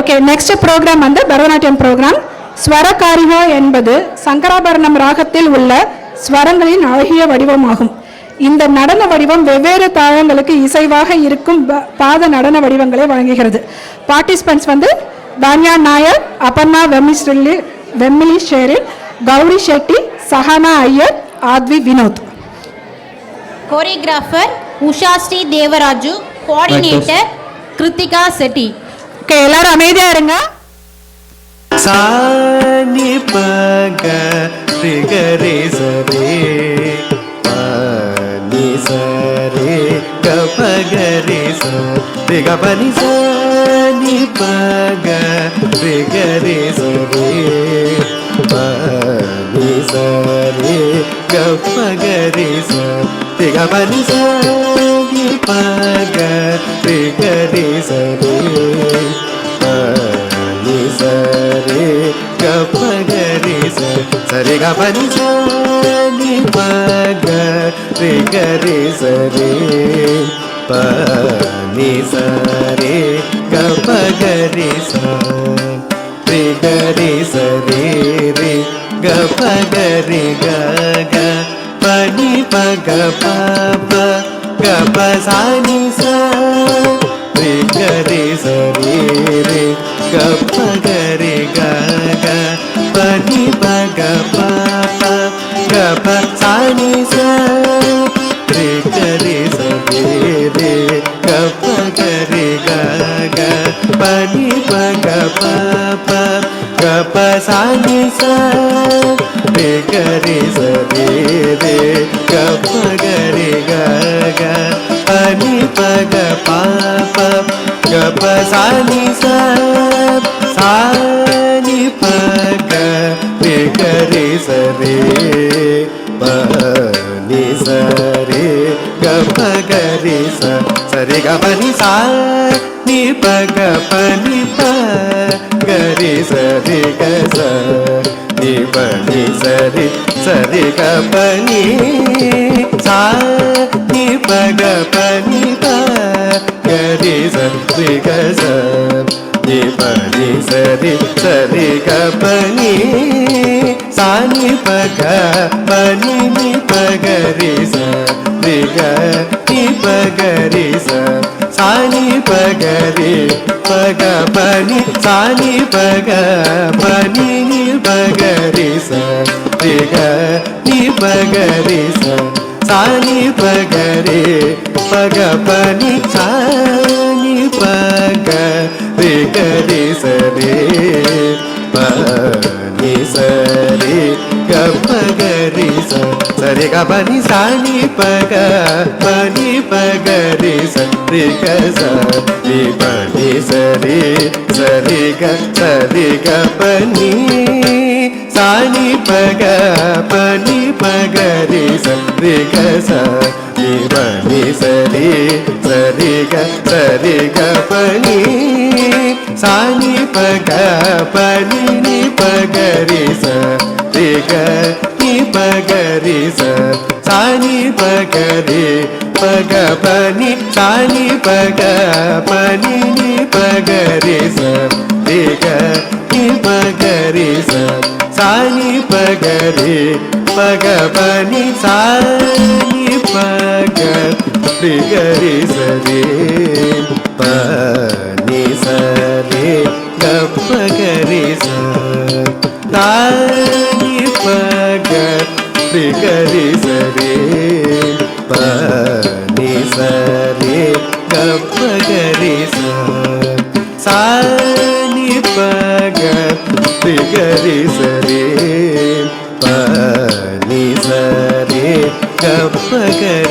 Okay, next program வந்து Bharatanatyam program. ஸ்வரகாரிகா என்பது சங்கராபரணம் ராகத்தில் உள்ள ஸ்வரங்களின் அழகிய வடிவமாகும். இந்த நடன வடிவம் வெவ்வேறு தாளங்களுக்கு இசைவாக இருக்கும் பாத நடன வடிவங்களை வழங்குகிறது. பார்ட்டிசிபென்ட்ஸ் வந்து Tanya Nair, Aparna Vemmili Sherin, Gauri Shetty, Sahana Iyer, Aadvi Vinod. Choreographer Usha Sri Devaraju, coordinator Krithika Chetty. Okay, எல்லாரும் அமைதியா இருங்க. சானி பக ரிகரே சரே பனி சரே கபகரே சரே கபனி சானி பக ரிகரே சரே பனி சரே கபகரே சரே கபனி சானி பக ரிகரே சரே சரே கபகரி சரே கபனி சனி பகரி கரி சரே பனி சரே கபகரி சரே கரி சரே ரே கபகரி கக பனி பக பப கப சானி சரே கரி சரே ரே கபகரி கக பனி பக பப கப சானி சரே கரி சரே ரே கபகரி கக பனி பக பப கப சானி சரே கரி சரே ரே கபகரி கக பனி பக பப கப சானி சானி பக ரே கரி சரே பனி சரே கபகரி சரே கபனி சானி பக பனி பகரி சரே கச நீ பனி சரி சரி கபனி சானி பக பனி பகரி சரி கச நீ பனி சரி சரி கபனி சானி பக பனி நீ பகரி சரி கி பகரி சானி பகரி பக பனி சானி பக பனி நீ பகரி சரி கி பகரி சானி பகரி பக பனி சானி பக ரே கரி சரே பனி சரே கபகரி சரே கபனி சானி பக பனி பகரி சரே கசரி பனி சரே சரே சரே கபனி சானி பக பனி பகரி சரே கசரி பனி சரே சரே சரே கபனி சானி பக பனி நீ பகரி சரே கி பகரி சானி பகரி பக பனி சானி பக பனி நீ பகரி சரே கி பகரி சானி பகரி பக பனி சானி பகரி கரி சரே பனி சரே கபகரி சானி பகரி கரி சரே பனி சரே கபகரி சானி பகரி கரி சரே பனி சரே கபகரி